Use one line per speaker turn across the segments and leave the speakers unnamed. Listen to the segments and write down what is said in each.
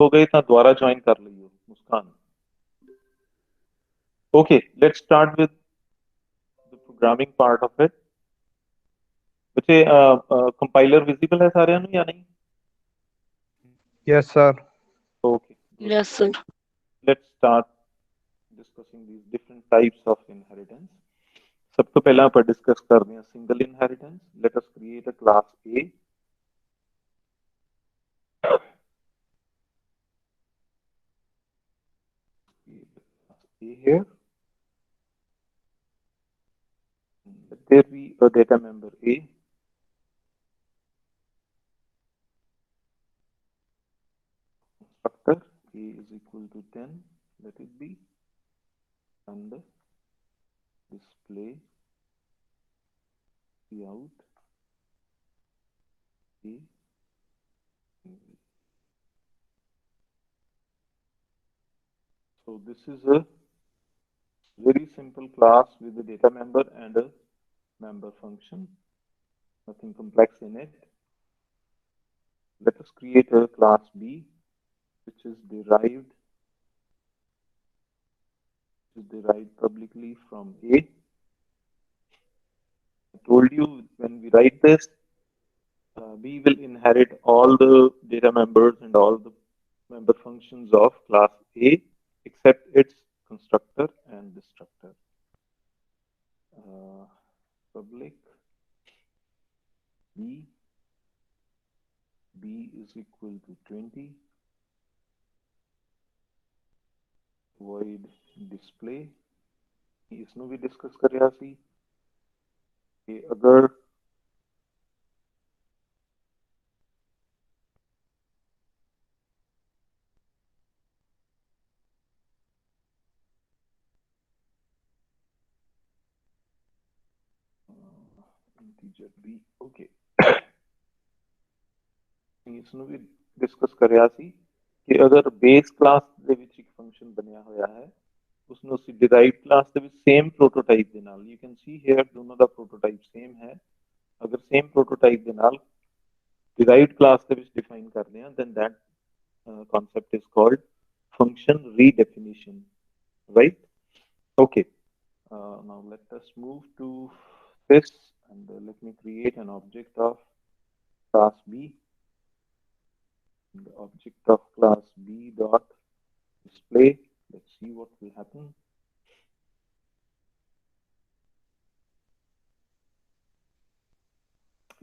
हो गए तो दोबारा ज्वाइन कर लियो Muskan. Okay, let's start with the programming part of it. बच्चे, कंपाइलर विजिबल है सारे या नहीं?
Yes, sir.
Okay, good.
Yes, sir.
Let's start discussing these different types of inheritance. सब तो पहले आप डिस्कस कर रहे हैं single inheritance. Let us create a class A. Here let there be a data member A. Constructor A is equal to 10, let it be, and display out A. So this is a very simple class with a data member and a member function, nothing complex in it. Let us create a class B, which is derived publicly from A. I told you when we write this, B will inherit all the data members and all the member functions of class A except its constructor and destructor. Public B is equal to 20, void display। इसमें भी discuss कर रहा सी कि अगर integer B, okay, इसमें भी discuss कर रहा सी कि अगर बेस क्लास ਦੇ ਵਿੱਚ ਇੱਕ ਫੰਕਸ਼ਨ ਬਣਿਆ ਹੋਇਆ ਹੈ उसने उसी डिराइव्ड क्लास ਦੇ ਵਿੱਚ सेम प्रोटोटाइप ਦੇ ਨਾਲ, यू कैन सी हियर दोनों ਦਾ प्रोटोटाइप सेम है। अगर सेम प्रोटोटाइप ਦੇ ਨਾਲ डिराइव्ड क्लास ਦੇ ਵਿੱਚ डिफाइन करते हैं, then that concept is called function redefinition, right? Okay, now let us move to this, and let me create an object of class B. The object of class B dot display. Let's see what will happen.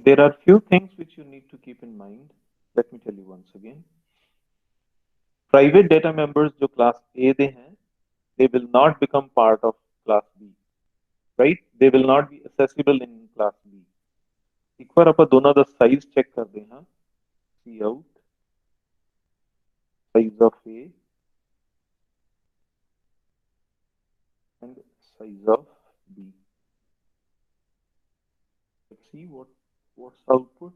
There are few things which you need to keep in mind. Let me tell you once again. Private data members जो class A दे हैं, they will not become part of class B, right? They will not be accessible in class B. एक बार आप दोनों का size check कर दे हाँ, see out size of A and size of B. Let's see what's the output.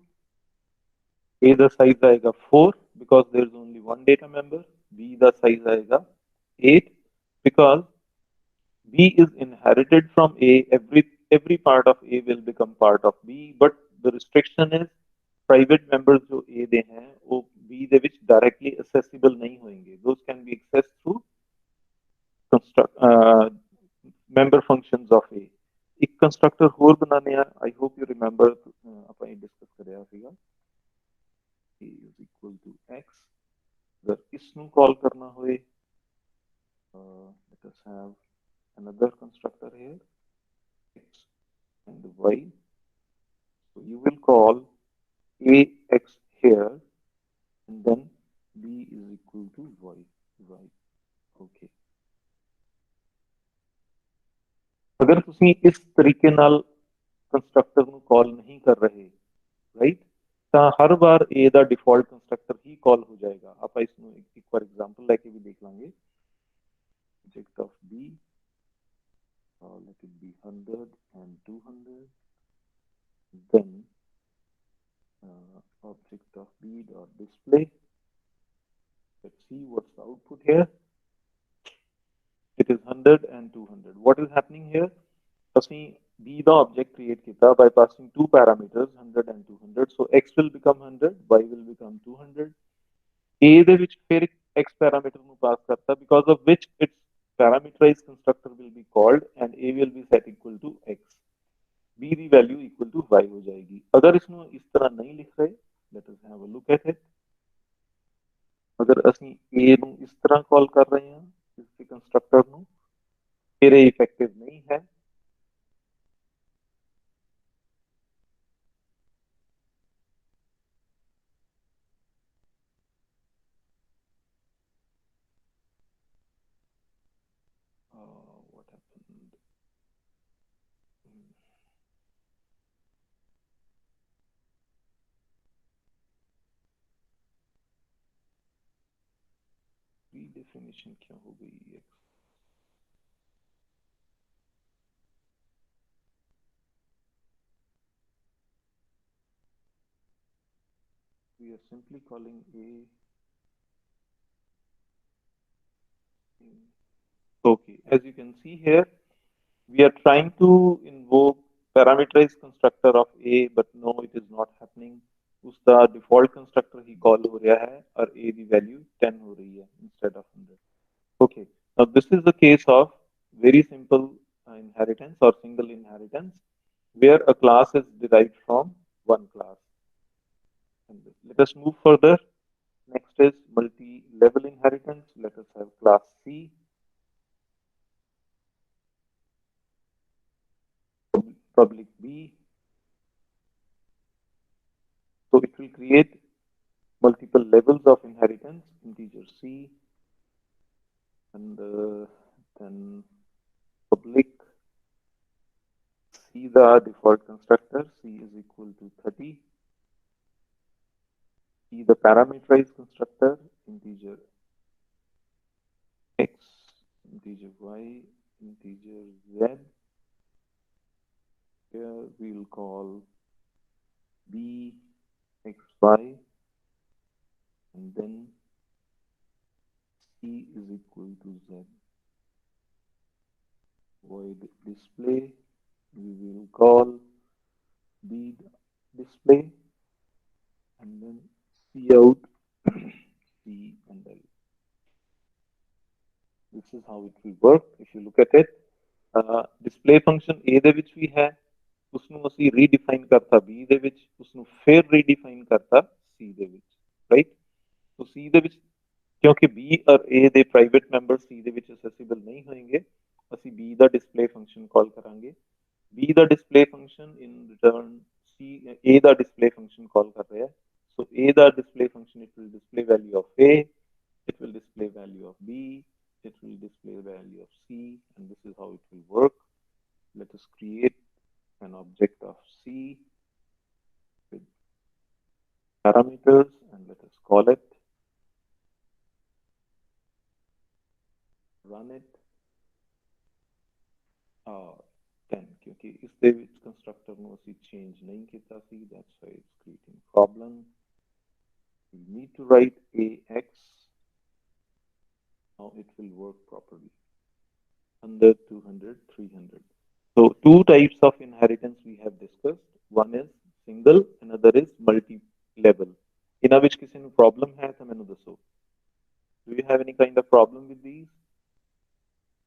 A the size आएगा 4 because there is only one data member. B the size आएगा 8 because B is inherited from A. Every part of A will become part of B, but the restriction is private members जो A दे हैं वो B दे विच directly accessible नहीं होंगे. Those can be accessed through member functions of A. एक constructor होर बनाने हैं, I hope you remember ਆਪਾਂ ਇਹ डिस्कस करिया ਸੀगा। A is equal to x, अगर इसनू कॉल करना होए, let us have another constructor here, x and y, so you will call ax here and then b is equal to y, okay। अगर ਤੁਸੀਂ ਇਸ ਤਰੀਕੇ ਨਾਲ ਕੰਸਟਰਕਟਰ ਨੂੰ ਕਾਲ नहीं कर रहे, राइट, ਤਾਂ हर बार a the default constructor he call हो जाएगा। ਆਪਾਂ ਇਸ ਨੂੰ ਇੱਕ ਵਾਰ एग्जांपल लेके भी देख लांगे। object of b, let it be 100 and 200, then object of b dot display, let's see what's the output here, it is 100 and 200। what is happening here, ਅਸੀਂ b ਦਾ object create ਕੀਤਾ by passing two parameters 100 and 200, so x will become 100, y will become 200, A ਦੇ ਵਿੱਚ ਫਿਰ x parameter ਨੂੰ ਪਾਸ ਕਰਤਾ because of which its parameterized constructor will be called and A will be set equal to x. B the value equal to y ਹੋ ਜਾਏਗੀ। ਅਗਰ ਇਸਨੂੰ ਇਸ ਤਰ੍ਹਾਂ ਨਹੀਂ ਲਿਖ ਰਹੇ, let us have a look at it. ਅਗਰ ਅਸੀਂ A ਨੂੰ ਇਸ ਤਰ੍ਹਾਂ ਕਾਲ ਕਰ ਰਹੇ ਹਾਂ ਇਸ ਦੇ ਕੰਸਟਰਕਟਰ ਨੂੰ, ਫਿਰ ਇਹ ਇਫੈਕਟਿਵ ਨਹੀਂ ਹੈ। What happened? Redefinition क्यों हो गई है? We are simply calling A. Okay, as you can see here, we are trying to invoke parameterized constructor of A, but no, it is not happening. उसका default constructor ही call हो रहा है और A की value 10 हो रही है instead of 100. Okay, now this is the case of very simple inheritance or single inheritance where a class is derived from one class. And let us move further. Next is multi-level inheritance. Let us have class C. Public B. So it will create multiple levels of inheritance, integer C, and then public C, the default constructor, C is equal to 30. C, the parameterized constructor, integer X, integer Y, integer Z. Here we will call B XY, and then C is equal to Z. Void display, we will call B display, and then C out C and L. This is how it will work. If you look at it, display function A ਦੇ ਵਿੱਚ ਵੀ ਹੈ, ਉਸਨੂੰ ਅਸੀਂ ਰੀਡਿਫਾਈਨ ਕਰਤਾ B ਦੇ ਵਿੱਚ, ਉਸਨੂੰ ਫਿਰ ਰੀਡਿਫਾਈਨ ਕਰਤਾ C ਦੇ ਵਿੱਚ, ਰਾਈਟ? ਸੋ C ਦੇ ਵਿੱਚ ਕਿਉਂਕਿ B ਔਰ A ਦੇ ਪ੍ਰਾਈਵੇਟ ਮੈਂਬਰ C ਦੇ ਵਿੱਚ ਅਸੈਸਿਬਲ ਨਹੀਂ ਹੋਣਗੇ, ਅਸੀਂ B ਦਾ ਡਿਸਪਲੇ ਫੰਕਸ਼ਨ ਕਾਲ ਕਰਾਂਗੇ। B ਦਾ display function in return C A ਦਾ ਡਿਸਪਲੇ ਫੰਕਸ਼ਨ ਕਾਲ ਕਰ ਰਿਹਾ ਹੈ। So A the display function, it will display value of A, it will display value of B, it will display value of C, and this is how it will work. Let us create an object of C with parameters and let us call it, run it. 10 क्योंकि इसके ਵਿੱਚ constructor ਨੂੰ ਅਸੀਂ change नहीं ਕੀਤਾ ਸੀ, that's why it's creating problem. We need to write AX. Now it will work properly. 100, 200, 300. So two types of inheritance we have discussed. One is single, another is multi-level. ਇਹਨਾਂ ਵਿੱਚ ਕਿਸੇ ਨੂੰ problem ਹੈ ਤਾਂ ਮੈਨੂੰ ਦੱਸੋ. Do you have any kind of problem with these?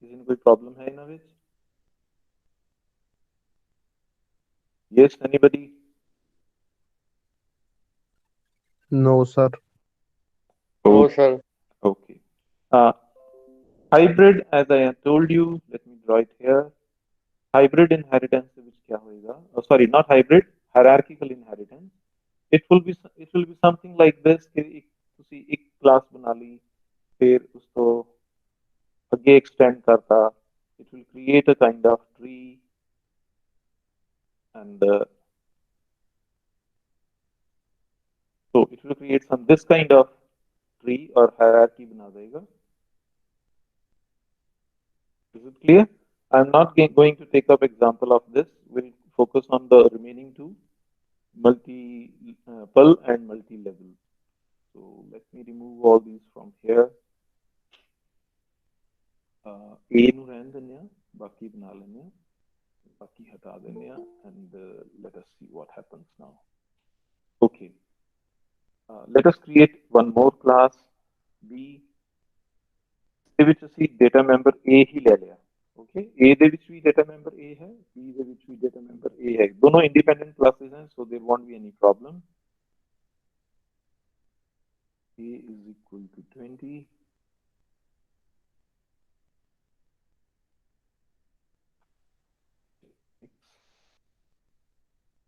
ਕਿਸੇ ਨੂੰ ਕੋਈ problem ਹੈ ਇਹਨਾਂ ਵਿੱਚ? Yes, anybody?
No, sir.
No, sir.
Okay. Hybrid, as I have told you, let me draw it here. Hybrid inheritance which क्या होएगा? Oh, sorry, not hybrid, hierarchical inheritance. It will be something like this कि तुसी एक class बना ली, फिर उसको आगे extend करता, it will create a kind of tree, and so it will create some this kind of tree or hierarchy बना देगा. Is it clear? I'm not going to take up example of this. We'll focus on the remaining two, multiple and multi-level. So let me remove all these from here. A ਨੂੰ ਰਹਿਣ ਦਿੰਦੇ ਆ, ਬਾਕੀ ਬਣਾ ਲੈਂਦੇ ਆ, ਬਾਕੀ ਹਟਾ ਦਿੰਦੇ ਆ, and let us see what happens now. Okay. let us create one more class B ਦੇ ਵਿੱਚ ਅਸੀਂ ਡਾਟਾ ਮੈਂਬਰ A ਹੀ ਲੈ ਲਿਆ ਓਕੇ A ਦੇ ਵਿੱਚ ਵੀ ਡਾਟਾ ਮੈਂਬਰ A ਹੈ B ਦੇ ਵਿੱਚ ਵੀ ਡਾਟਾ ਮੈਂਬਰ A ਹੈ ਦੋਨੋਂ ਇੰਡੀਪੈਂਡੈਂਟ ਕਲਾसेस हैं so there won't be any problem A is equal to 20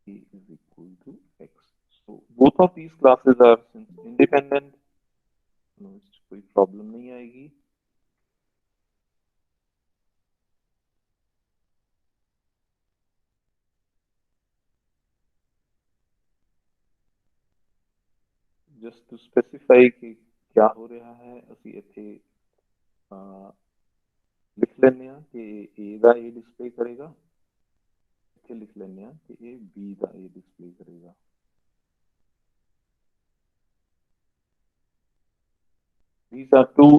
A is equal to X so both of these classes are independent no कोई problem नहीं आएगी just to specify कि क्या हो रहा है ਅਸੀਂ ਇੱਥੇ ਲਿਖ ਲੈਂਦੇ ਹਾਂ ਕਿ A ਦਾ A ਡਿਸਪਲੇ ਕਰੇਗਾ ਇੱਥੇ ਲਿਖ ਲੈਂਦੇ ਹਾਂ ਕਿ ਇਹ B ਦਾ A ਡਿਸਪਲੇ ਕਰੇਗਾ these are two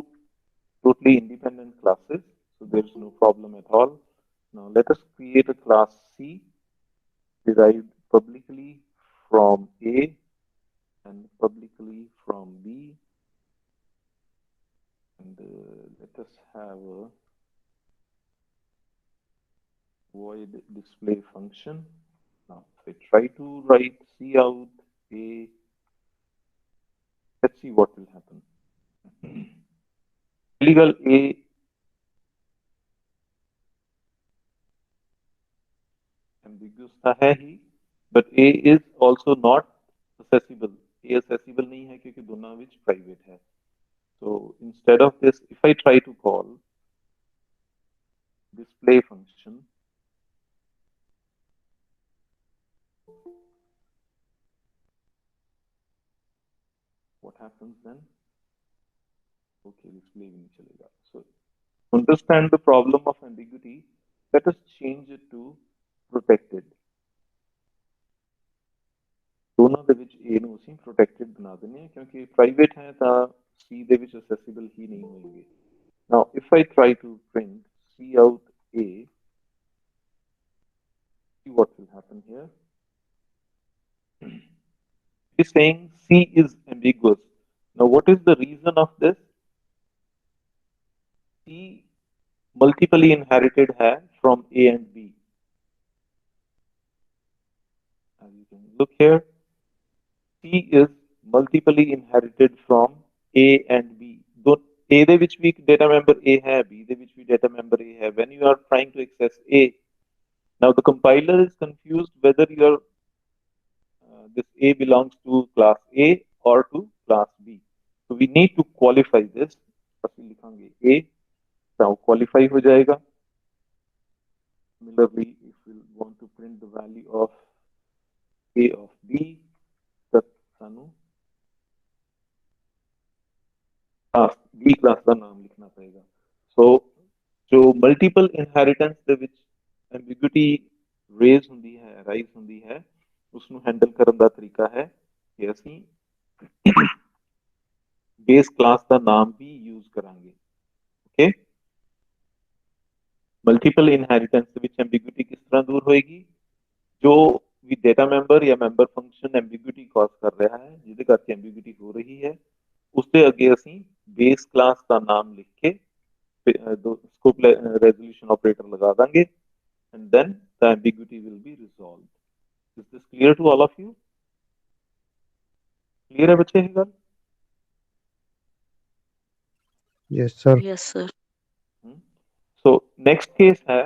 totally independent classes so there is no problem at all now let us create a class C derived publicly from A and publicly from B and let us have a void display function now if I try to write C out A let's see what will happen illegal A ambiguous था है ही but A is also not accessible A accessible नहीं है क्योंकि दोनों which private है so instead of this if I try to call display function what happens then okay display भी नहीं चलेगा so understand the problem of ambiguity let us change it to protected दोनों ਦੇ ਵਿੱਚ A ਨੂੰ ਅਸੀਂ protected ਬਣਾ ਦਿੰਦੇ ਹਾਂ ਕਿਉਂਕਿ private ਹੈ ਤਾਂ C ਦੇ ਵਿੱਚ accessible ਹੀ ਨਹੀਂ ਹੋਣਗੇ now if I try to print C out A see what will happen here it is saying C is ambiguous now what is the reason of this C multiply inherited है from A and B as you can look here C is multiply inherited from A and B. Though A ਦੇ ਵਿੱਚ ਵੀ data member A ਹੈ, B ਦੇ ਵਿੱਚ ਵੀ data member A ਹੈ. When you are trying to access A, now the compiler is confused whether your this A belongs to class A or to class B. So we need to qualify this. ਅਸੀਂ ਲਿਖਾਂਗੇ A, ਤਾਂ qualify हो जाएगा. Similarly, if we want to print the value of A of B, ਸਾਨੂੰ B class ਦਾ ਨਾਮ ਲਿਖਣਾ ਪਏਗਾ ਸੋ ਜੋ ਮਲਟੀਪਲ ਇਨਹੈਰੀਟੈਂਸ ਦੇ ਵਿੱਚ ਐਂਬੀਗੁਇਟੀ ਰੇਜ਼ ਹੁੰਦੀ ਹੈ ਰਾਈਜ਼ ਹੁੰਦੀ ਹੈ ਉਸ ਨੂੰ ਹੈਂਡਲ ਕਰਨ ਦਾ ਤਰੀਕਾ ਹੈ ਕਿ ਅਸੀਂ ਬੇਸ ਕਲਾਸ ਦਾ ਨਾਮ ਵੀ ਯੂਜ਼ ਕਰਾਂਗੇ ਓਕੇ ਮਲਟੀਪਲ ਇਨਹੈਰੀਟੈਂਸ ਦੇ ਵਿੱਚ ਐਂਬੀਗੁਇਟੀ ਕਿਸ ਤਰ੍ਹਾਂ ਦੂਰ ਹੋਏਗੀ ਜੋ ਵੀ ਡਾਟਾ ਮੈਂਬਰ ਜਾਂ ਮੈਂਬਰ ਫੰਕਸ਼ਨ ਐਂਬੀਗੁਇਟੀ ਕਾਜ਼ ਕਰ ਰਿਹਾ ਹੈ ਜਿਹਦੇ ਕਰਕੇ ਐਂਬੀਗੁਇਟੀ ਹੋ ਰਹੀ ਹੈ ਉਸ ਦੇ ਅੱਗੇ ਅਸੀਂ ਬੇਸ ਕਲਾਸ ਦਾ ਨਾਮ ਲਿਖ ਕੇ scope resolution operator लगा देंगे and then the ambiguity will be resolved. Is this clear to all of you? Clear है बच्चे है गल?
Yes, sir.
Yes, sir.
So next case है.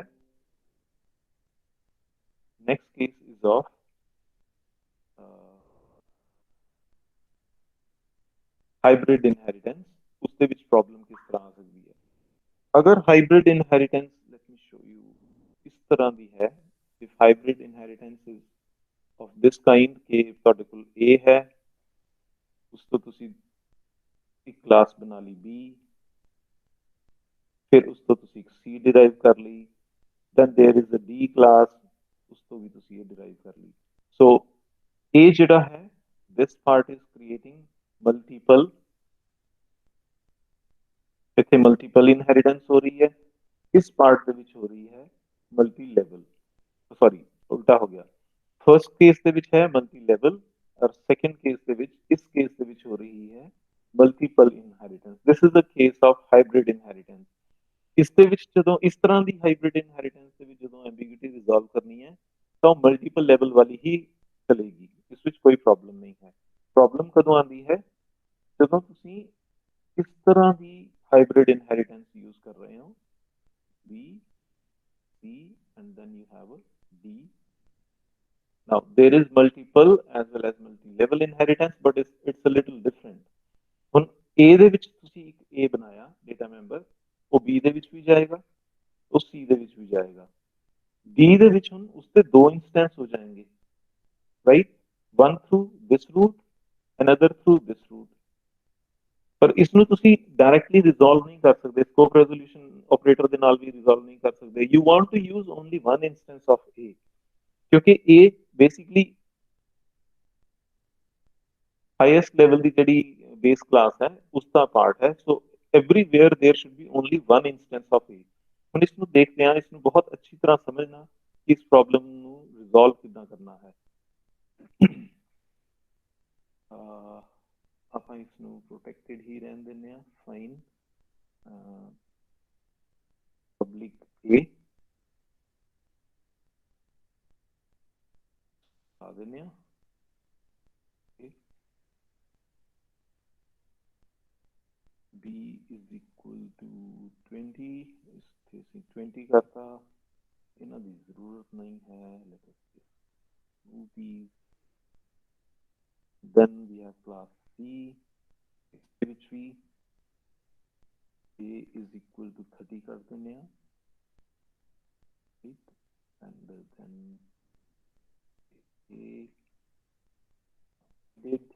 Next case is of hybrid inheritance. उसके विच problem किस तरह आ सकती है? अगर hybrid inheritance, let me show you, इस तरह दी है, if hybrid inheritance is of this kind के ਤੁਹਾਡੇ ਕੋਲ A है, ਉਸ ਤੋਂ ਤੁਸੀਂ एक class बना ली B, फिर ਉਸ ਤੋਂ ਤੁਸੀਂ एक C derive कर ली, then there is a D class, ਉਸ ਤੋਂ ਵੀ ਤੁਸੀਂ ਇਹ derive कर ली. So A ਜਿਹੜਾ है, this part is creating multiple ਇੱਥੇ ਮਲਟੀਪਲ ਇਨਹੈਰੀਟੈਂਸ ਹੋ ਰਹੀ ਹੈ ਇਸ ਪਾਰਟ ਦੇ ਵਿੱਚ ਹੋ ਰਹੀ ਹੈ ਮਲਟੀ ਲੈਵਲ ਸੌਰੀ ਉਲਟਾ ਹੋ ਗਿਆ ਫਰਸਟ ਕੇਸ ਦੇ ਵਿੱਚ ਹੈ ਮਲਟੀ ਲੈਵਲ और सेकंड केस ਦੇ ਵਿੱਚ ਇਸ ਕੇਸ ਦੇ ਵਿੱਚ ਹੋ ਰਹੀ ਹੈ multiple inheritance. This is the case of hybrid inheritance. ਇਸ ਦੇ ਵਿੱਚ ਜਦੋਂ ਇਸ ਤਰ੍ਹਾਂ ਦੀ ਹਾਈਬ੍ਰਿਡ ਇਨਹੈਰੀਟੈਂਸ ਦੇ ਵਿੱਚ ਜਦੋਂ ਐਂਬੀਗੁਇਟੀ ਰਿਜ਼ੋਲਵ ਕਰਨੀ ਹੈ ਤਾਂ ਉਹ ਮਲਟੀਪਲ ਲੈਵਲ ਵਾਲੀ ਹੀ ਚਲੇਗੀ, ਇਸ ਵਿੱਚ ਕੋਈ ਪ੍ਰੋਬਲਮ ਨਹੀਂ ਹੈ। ਪ੍ਰੋਬਲਮ ਕਦੋਂ ਆਉਂਦੀ ਹੈ ਜਦੋਂ ਤੁਸੀਂ ਇਸ ਤਰ੍ਹਾਂ ਦੀ ਹਾਈਬ੍ਰਿਡ ਇਨਹੈਰੀਟੈਂਸ ਯੂਜ਼ ਕਰ ਰਹੇ ਹੋ, B, C and then you have a D. Now there is multiple as well as multi-level inheritance, but it's a little different. ਹੁਣ A ਦੇ ਵਿੱਚ ਤੁਸੀਂ ਇੱਕ A ਬਣਾਇਆ ਡੇਟਾ ਮੈਂਬਰ, ਉਹ B ਦੇ ਵਿੱਚ ਵੀ ਜਾਏਗਾ, ਉਹ C ਦੇ ਵਿੱਚ ਵੀ ਜਾਏਗਾ। D ਦੇ ਵਿੱਚ ਹੁਣ ਉਸਦੇ ਦੋ ਇੰਸਟੈਂਸ ਹੋ ਜਾएंगे, right? One through this route, another through this route. ਪਰ ਇਸ ਨੂੰ ਤੁਸੀਂ ਡਾਇਰੈਕਟਲੀ ਰਿਜ਼ੋਲਵ ਨਹੀਂ ਕਰ ਸਕਦੇ, ਸਕੋਪ ਰੈਜ਼ੋਲੂਸ਼ਨ ਆਪਰੇਟਰ ਦੇ ਨਾਲ ਵੀ ਰਿਜ਼ੋਲਵ ਨਹੀਂ ਕਰ ਸਕਦੇ। You want to use only one instance of A, ਕਿਉਂਕਿ A बेसिकली हाईएस्ट लेवल की जी बेस क्लास है उसका पार्ट है। So everywhere there should be only one instance of A. हम इसको देखते हैं, इसमें बहुत अच्छी तरह समझना कि इस प्रॉब्लम को रिजॉल्व कितना करना है। ਆਪਾਂ ਇਸ ਨੂੰ ਪ੍ਰੋਟੈਕਟਡ ਹੀ ਰਹਿਣ ਦਿੰਦੇ ਆ, ਫਾਈਨ ਪਬਲਿਕ A ਆ ਦਿੰਦੇ ਆ। B is equal to 20, इस 20 करता इन्हां दी जरूरत नहीं है। Let us move these. Then we have class C, which we A is equal to 30 कर देने हैं, right? And then A did.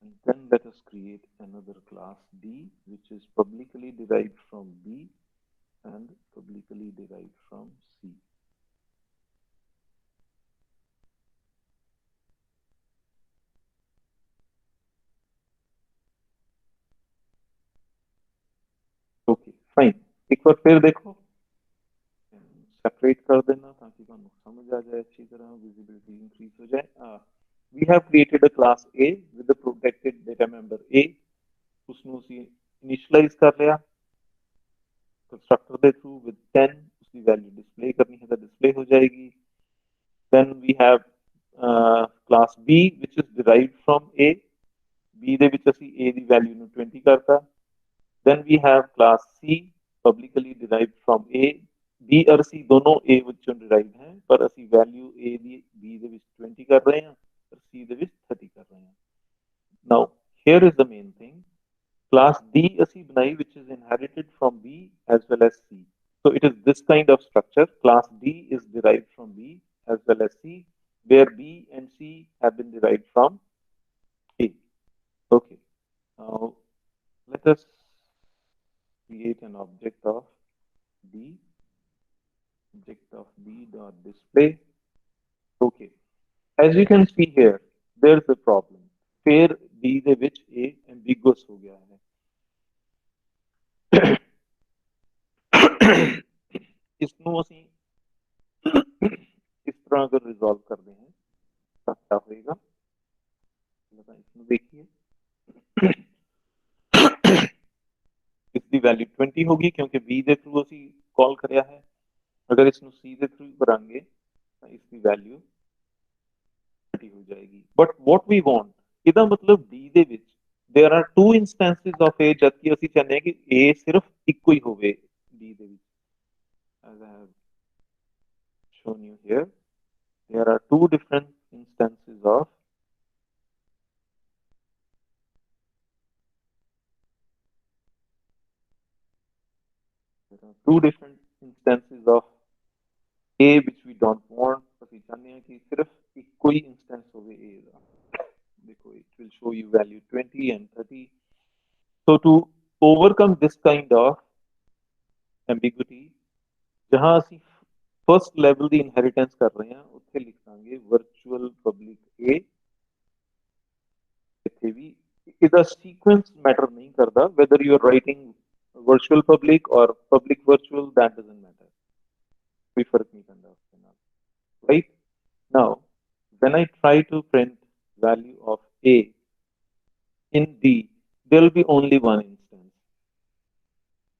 And then let us create another class D, which is publicly derived from B and publicly derived from C. Okay, fine. एक बार फिर देखो, separate कर देना ताकि ਤੁਹਾਨੂੰ समझ आ जाए अच्छी तरह, विजिबिलिटी इंक्रीज हो जाए। We have created a class A with the protected data member A. उसਨੂੰ ਅਸੀਂ इनिशियलाइज कर लिया कंस्ट्रक्टर के थ्रू with 10, उसकी वैल्यू डिस्प्ले करनी है तो डिस्प्ले हो जाएगी। Then we have class B which is derived from A. B ਦੇ ਵਿੱਚ ਅਸੀਂ A ਦੀ ਵੈल्यू ਨੂੰ 20 करता। Then we have class C publicly derived from A. B और C दोनों A ਵਿੱਚੋਂ derived हैं, पर ਅਸੀਂ वैल्यू A ਦੀ B ਦੇ ਵਿੱਚ 20 कर रहे हैं और C ਦੇ ਵਿੱਚ 30 कर रहे हैं। Now here is the main thing. Class D ਅਸੀਂ ਬਣਾਈ which is inherited from B as well as C. So it is this kind of structure. Class D is derived from B as well as C, where B and C have been derived from A. Okay. Now let us create an object of D. Object of D dot display. Okay. As you can see here, there's a problem. फिर D ਦੇ ਵਿੱਚ A ambiguous हो गया है। इसको ਅਸੀਂ इस तरह अगर रिजॉल्व करते हैं तो क्या होगा, इसको देखिए। इसकी वैल्यू 20 होगी क्योंकि B ਦੇ ਥਰੂ ਅਸੀਂ कॉल करिया है। अगर इसको C ਦੇ थ्रू करांगे तो इसकी वैल्यू 30 हो जाएगी। बट व्हाट वी वांट, ਇਹਦਾ मतलब D ਦੇ ਵਿੱਚ there are two instances of A, जबकि ਅਸੀਂ ਚਾਹੁੰਦੇ ਹਾਂ ਕਿ A ਸਿਰਫ ਇੱਕੋ ਹੀ ਹੋਵੇ D ਦੇ ਵਿੱਚ। as I have shown you here, there are two different instances of A which we don't want। ਅਸੀਂ ਚਾਹੁੰਦੇ ਹਾਂ ਕਿ ਸਿਰਫ ਇੱਕੋ ਹੀ ਇੰਸਟੈਂਸ ਹੋਵੇ A ਦਾ। देखो, it will show you value 20 and 30. So to overcome this kind of ambiguity, जहां ਅਸੀਂ फर्स्ट लेवल ਦੀ इनहेरिटेंस कर रहे हैं ਉੱਥੇ ਲਿਖ ਦਾਂਗੇ वर्चुअल पब्लिक A। ਇੱਥੇ ਵੀ ਇਹਦਾ सीक्वेंस मैटर नहीं करता, whether you are writing virtual public or public virtual, that doesn't matter, कोई फर्क नहीं करता उसके नाल। right now when I try to print value of A in D, there will be only one instance.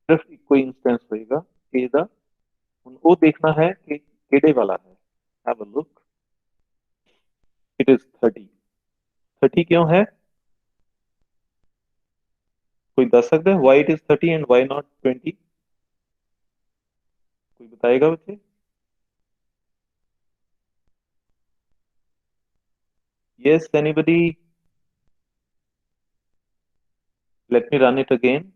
सिर्फ कोई इंस्टेंस होएगा A ਦਾ ਹੁਣ ਉਹ ਦੇਖਣਾ ਹੈ ਕਿ ਕਿਹੜੇ ਵਾਲਾ ਹੈ have a look it is 30 क्यों है कोई दस सकता है why it is 30 and why not 20 कोई बताएगा बच्चे yes anybody let me run it again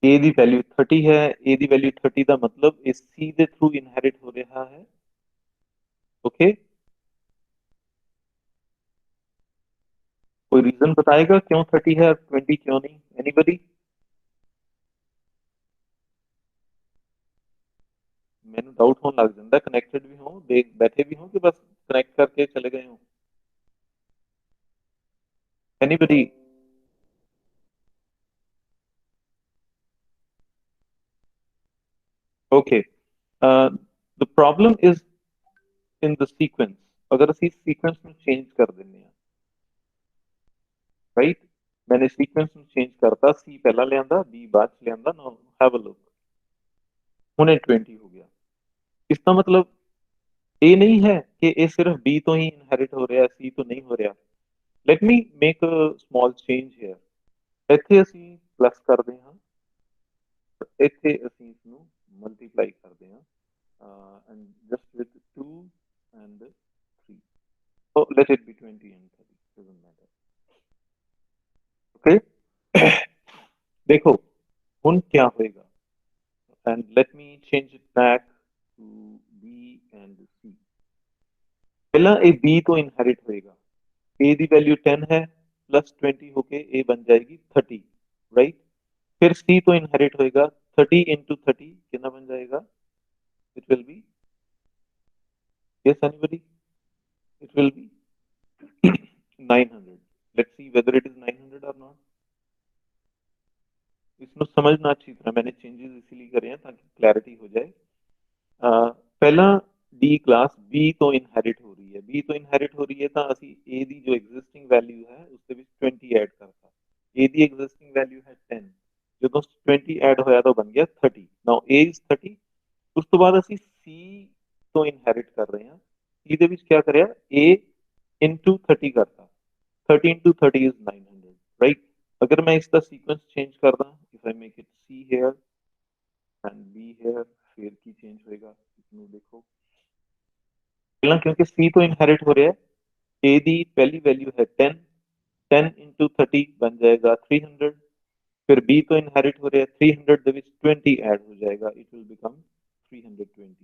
A the value 30 ਹੈ A ਦੀ ਵੈਲਿਊ 30 ਦਾ ਮਤਲਬ ਇਸ C ਦੇ ਥਰੂ ਇਨਹੈਰਿਟ ਹੋ ਰਿਹਾ ਹੈ ओके कोई रीजन बताएगा क्यों 30 है 20 क्यों नहीं एनीबडी मैंने डाउट होने लग जाता कनेक्टेड भी हो देख बैठे भी हो कि बस कनेक्ट करके चले गए हो anybody okay the problem is in the sequence अगर ਅਸੀਂ सीक्वेंस ਨੂੰ ਚੇਂਜ ਕਰ ਦਿੰਨੇ ਆ राइट मैंने सीक्वेंस ਨੂੰ ਚੇਂਜ ਕਰਤਾ C ਪਹਿਲਾਂ ਲਿਆਂਦਾ B ਬਾਅਦ ਚ ਲਿਆਂਦਾ ਨਾउ हैव अ लुक ਹੁਣੇ 20 ਹੋ ਗਿਆ ਇਸ ਦਾ ਮਤਲਬ ਇਹ ਨਹੀਂ ਹੈ ਕਿ ਇਹ ਸਿਰਫ B ਤੋਂ ਹੀ ਇਨਹੈਰਿਟ ਹੋ ਰਿਹਾ C ਤੋਂ ਨਹੀਂ ਹੋ ਰਿਹਾ let me make a small change here ਇੱਥੇ ਅਸੀਂ ਪਲੱਸ ਕਰਦੇ ਹਾਂ ਇੱਥੇ ਅਸੀਂ ਇਸ ਨੂੰ ਮਲਟੀਪਲਾਈ ਕਰਦੇ ਹਾਂ and just with 2 and 3 so let it be 20 and 30 doesn't matter okay देखो ਹੁਣ क्या होएगा and let me change it back to B and C पहला ए B तो इनहेरिट होएगा A की वैल्यू 10 है प्लस 20 होके A बन जाएगी 30 राइट फिर C तो इनहेरिट होएगा 30 into 30 कितना बन जाएगा it will be yes anybody it will be 900 let's see whether it is 900 or not इसको समझना अच्छी तरह मैंने चेंजेस इसीलिए करे हैं ताकि क्लैरिटी हो जाए पहला D क्लास B तो इनहेरिट हो रही है B तो इनहेरिट हो रही है ਤਾਂ ਅਸੀਂ A ਦੀ ਜੋ ਐਗਜ਼ਿਸਟਿੰਗ ਵੈਲਿਊ ਹੈ ਉਸ ਦੇ ਵਿੱਚ 20 ਐਡ ਕਰਤਾ A ਦੀ ਐਗਜ਼ਿਸਟਿੰਗ ਵੈਲਿਊ ਹੈ 10 ਜਦੋਂ 20 ਐਡ ਹੋਇਆ ਤਾਂ ਬਣ ਗਿਆ 30 ਨਾਓ A is 30 ਉਸ ਤੋਂ ਬਾਅਦ ਅਸੀਂ C ਤੋਂ ਇਨहेरिट ਕਰ ਰਹੇ ਹਾਂ C ਦੇ ਵਿੱਚ ਕੀ ਕਰਿਆ A into 30 करता 30 into 30 is 900 right अगर मैं इसका सीक्वेंस चेंज कर रहा if I make it C here and B here फिर की चेंज होएगा इसमें देखो पहला क्योंकि C तो इनहेरिट हो रहा है A दी पहली वैल्यू है 10 10 into 30 बन जाएगा 300 फिर B तो इनहेरिट हो रहा है 300 ਦੇ ਵਿੱਚ 20 ऐड हो जाएगा it will become 320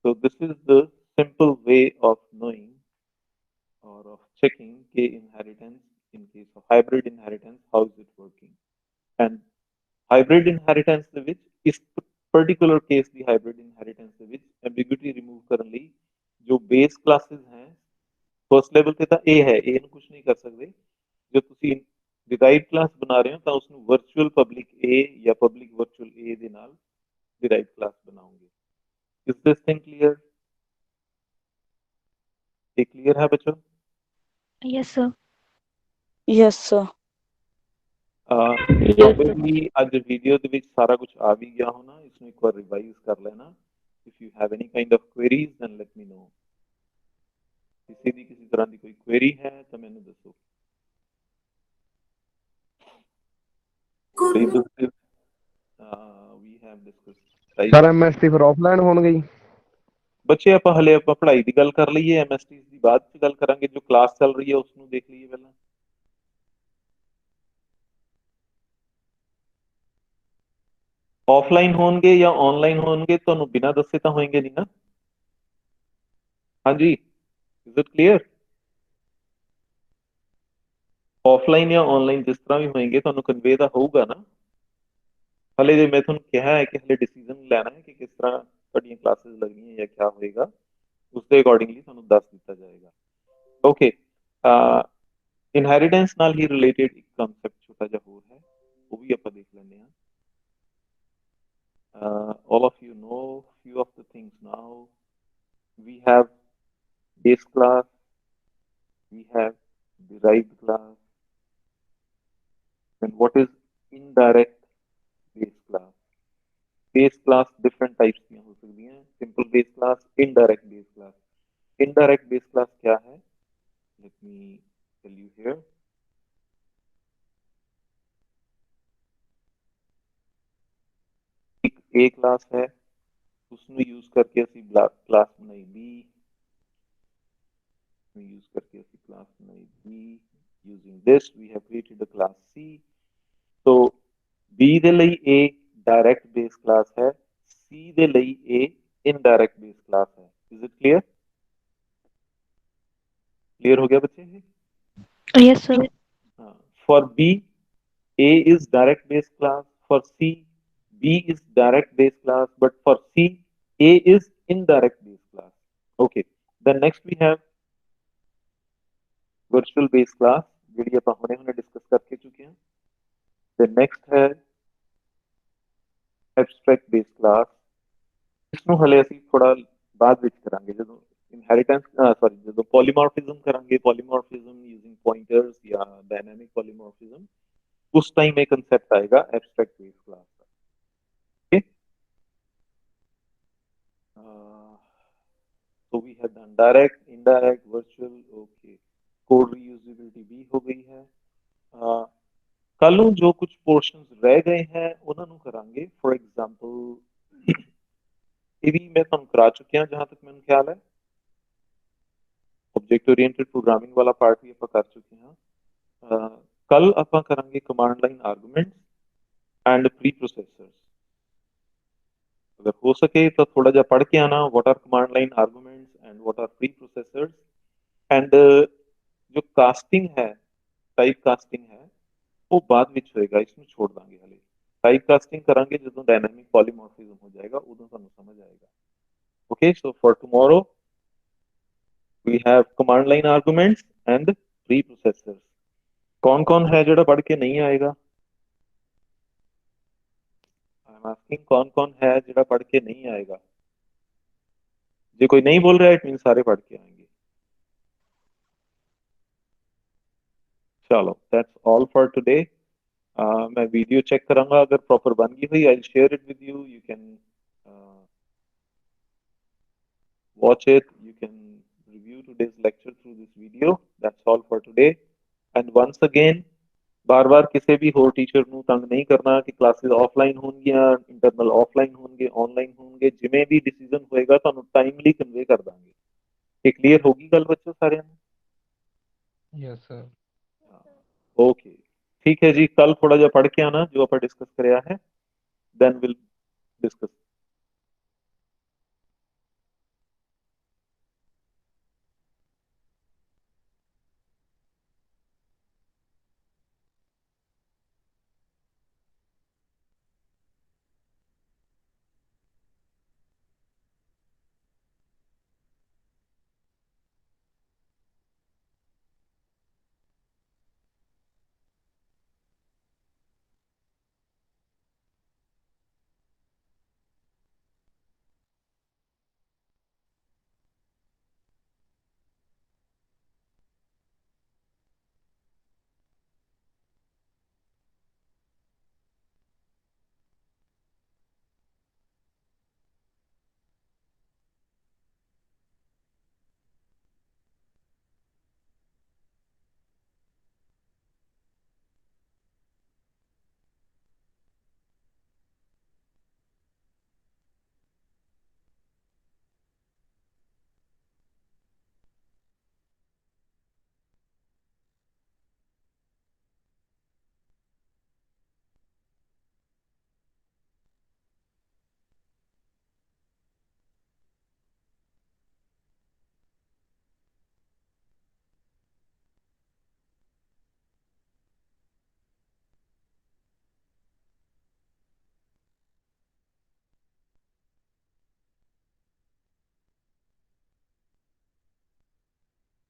so this is the simple way of knowing or of checking K inheritance in case of hybrid inheritance, how is it working? And hybrid inheritance ਦੇ ਵਿੱਚ ਇਸ particular case ਦੀ hybrid inheritance ਦੇ ਵਿੱਚ ambiguity remove ਕਰਨ ਲਈ ਜੋ base classes हैं first level ਤੇ ਤਾਂ A ਹੈ A ਨੂੰ ਕੁਝ ਨਹੀਂ ਕਰ ਸਕਦੇ ਜੇ ਤੁਸੀਂ derived class ਬਣਾ ਰਹੇ ਹੋ ਤਾਂ ਉਸ ਨੂੰ virtual public A ਜਾਂ public virtual A ਦੇ ਨਾਲ derived class बनाओगे is this thing clear ये clear है बच्चों
Yes, sir.
Yes, sir.
probably ਅੱਜ ਵੀਡੀਓ ਦੇ ਵਿੱਚ ਸਾਰਾ ਕੁਝ ਆ ਵੀ ਗਿਆ ਹੋਣਾ ਇਸ ਨੂੰ ਇੱਕ ਵਾਰ ਰਿਵਾਈਜ਼ ਕਰ ਲੈਣਾ if you have any kind of queries then let me know ਕਿਸੇ ਦੀ ਕਿਸੇ ਤਰ੍ਹਾਂ ਦੀ ਕੋਈ query ਹੈ ਤਾਂ ਮੈਨੂੰ ਦੱਸੋ we have discussed
sir MST ਫਿਰ ਆਫਲਾਈਨ ਹੋਣਗੇ ਜੀ
ਬੱਚੇ ਆਪਾਂ ਹਲੇ ਆਪਾਂ ਪੜ੍ਹਾਈ ਦੀ ਗੱਲ ਕਰ ਲਈਏ ਐਮਐਸਟੀ ਦੀ ਬਾਅਦ ਚ ਗੱਲ ਕਰਾਂਗੇ ਜੋ ਕਲਾਸ ਚੱਲ ਰਹੀ ਹੈ ਉਸ ਨੂੰ ਦੇਖ ਲਈਏ ਪਹਿਲਾਂ ਆਫਲਾਈਨ ਹੋਣਗੇ ਜਾਂ ਆਨਲਾਈਨ ਹੋਣਗੇ ਤੁਹਾਨੂੰ ਬਿਨਾਂ ਦੱਸੇ ਤਾਂ ਹੋਣਗੇ ਨਹੀਂ ਨਾ ਹਾਂਜੀ ਇਜ਼ ਇਟ ਕਲੀਅਰ ਆਫਲਾਈਨ ਜਾਂ ਆਨਲਾਈਨ ਜਿਸ ਤਰ੍ਹਾਂ ਵੀ ਹੋਣਗੇ ਤੁਹਾਨੂੰ ਕਨਵੇ ਤਾਂ ਹੋਊਗਾ ਨਾ ਹਲੇ ਜੇ ਮੈਂ ਤੁਹਾਨੂੰ ਕਿਹਾ ਹੈ ਕਿ ਹਲੇ ਡਿਸੀਜਨ ਲੈਣਾ ਹੈ ਕਿ ਕਿਸ ਤਰ੍ਹਾਂ ਤੁਹਾਡੀਆਂ ਕਲਾਸਿਸ ਲੱਗਣੀਆਂ ਜਾਂ ਕੀ ਹੋਏਗਾ ਉਸ ਦੇ ਅਕੋਰਡਿੰਗਲੀ ਤੁਹਾਨੂੰ ਦੱਸ ਦਿੱਤਾ ਜਾਏਗਾ ਓਕੇ ਇਨਹੈਰੀਟੈਂਸ ਨਾਲ ਹੀ ਰਿਲੇਟਡ ਇੱਕ ਕਨਸੈਪਟ ਛੋਟਾ ਜਿਹਾ ਹੋਰ ਹੈ ਉਹ ਵੀ ਆਪਾਂ ਦੇਖ ਲੈਂਦੇ ਹਾਂ all of you know few of the things now we have base class, we have derived class, and what is indirect base class? Base class different types की हो सकती हैं, simple base class, indirect base class. Indirect base class क्या है? Let me tell you here. एक A class है, उसमें use करके ਅਸੀਂ क्लास बनाई B, use करके ਅਸੀਂ class बनाई B. Using this we have created a class C. So B ਦੇ ਲਈ A direct base class है, C ਦੇ ਲਈ A indirect base class है. Is it clear? Clear हो गया बच्चे?
Yes, sir.
For B, A is direct base class. For C, B is direct base class. But for C, A is indirect base class. Okay. Then next we have virtual base class, ਜਿਹੜੀ ਆਪਾਂ ਹੁਣੇ discuss ਕਰਕੇ ਚੁੱਕੇ ਹਾਂ. The next है abstract base class. इसਨੂੰ ਹਲੇ ਅਸੀਂ ਥੋੜਾ ਬਾਅਦ ਵਿੱਚ ਕਰਾਂਗੇ ਜਦੋਂ ਜਦੋਂ polymorphism ਕਰਾਂਗੇ, polymorphism using pointers ਜਾਂ dynamic polymorphism, उस टाइम एक कंसेप्ट आएगा एब्स्ट्रैक्ट बेस क्लास का. ओके, तो we have done direct, indirect, virtual. Okay, code reusability भी हो गई है. ਕੱਲ ਨੂੰ ਜੋ ਕੁਝ ਪੋਰਸ਼ਨਸ ਰਹਿ ਗਏ ਹੈ ਉਹਨਾਂ ਨੂੰ ਕਰਾਂਗੇ. ਫॉर एग्जांपल ਇਹ ਵੀ ਮੈਂ ਤੁਹਾਨੂੰ ਕਰਾ ਚੁੱਕਿਆ ਜਹਾਂ ਤੱਕ ਮੈਨੂੰ ਖਿਆਲ ਹੈ. ऑब्जेक्ट ओरिएंटेड प्रोग्रामिंग वाला पार्ट भी ਆਪਾਂ ਕਰ ਚੁੱਕੇ ਹਾਂ. कल ਆਪਾਂ ਕਰਾਂਗੇ command line arguments and preprocessors. अगर हो सके तो थोड़ा जा पढ़ के आना what are command line arguments and what are preprocessors. And जो कास्टिंग है, टाइप कास्टिंग है, वो बाद में होएगा, इसमें छोड़ देंगे. हले टाइप कास्टिंग करांगे ਜਦੋਂ डायनामिक पॉलीमॉर्फिज्म हो जाएगा उਦੋਂ ਤੁਹਾਨੂੰ समझ आएगा. Okay, so for tomorrow we have command line arguments and preprocessors. कौन कौन है जो पढ़ के नहीं आएगा? आई एम आस्किंग कौन कौन है जो पढ़ के नहीं आएगा? जो कोई नहीं बोल रहा है इट मीन सारे पढ़ के आएंगे. चलो, दैट्स ऑल फॉर टुडे. मैं वीडियो चेक करूंगा, अगर प्रॉपर बन गई हुई I will share it with you. You can watch it, you can review today's lecture through this video. That's all for today. And once again, बार बार किसी भी होर teacher ਨੂੰ ਤੰਗ ਨਹੀਂ ਕਰਨਾ ਕਿ ਕਲਾਸਿਸ ਆਫਲਾਈਨ ਹੋਣਗੀਆਂ, ਇੰਟਰਨਲ ਆਫਲਾਈਨ ਹੋਣਗੇ, ਆਨਲਾਈਨ ਹੋਣਗੇ. ਜਿਵੇਂ ਵੀ ਡਿਸੀਜਨ ਹੋਏਗਾ ਤੁਹਾਨੂੰ ਟਾਈਮਲੀ ਕਨਵੇ ਕਰ ਦਾਂਗੇ. ਇਹ ਕਲੀਅਰ ਹੋਗੀ ਗੱਲ ਬੱਚੋ ਸਾਰਿਆਂ ਨੂੰ?
Yes sir.
ओके, ठीक है जी. कल थोड़ा जा पढ़ के आना जो आप डिस्कस कराया है, देन विल डिस्कस.